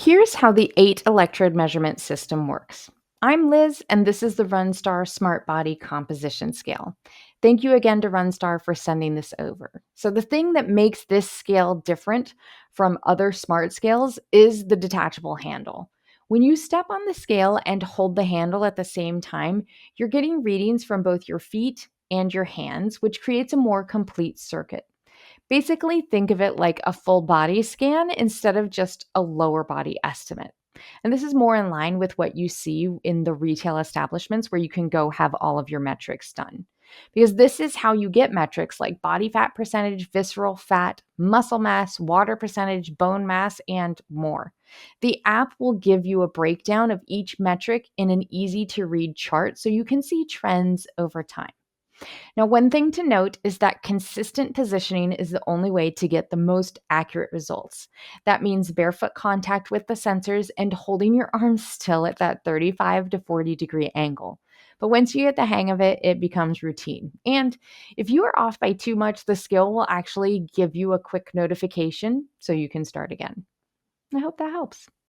Here's how the 8 electrode measurement system works. I'm Liz, and this is the RunStar Smart Body Composition Scale. Thank you again to RunStar for sending this over. So, the thing that makes this scale different from other smart scales is the detachable handle. When you step on the scale and hold the handle at the same time, you're getting readings from both your feet and your hands, which creates a more complete circuit. Basically, think of it like a full body scan instead of just a lower body estimate. And this is more in line with what you see in the retail establishments where you can go have all of your metrics done. Because this is how you get metrics like body fat percentage, visceral fat, muscle mass, water percentage, bone mass, and more. The app will give you a breakdown of each metric in an easy to read chart so you can see trends over time. Now, one thing to note is that consistent positioning is the only way to get the most accurate results. That means barefoot contact with the sensors and holding your arms still at that 35 to 40-degree angle. But once you get the hang of it, it becomes routine. And if you are off by too much, the scale will actually give you a quick notification so you can start again. I hope that helps.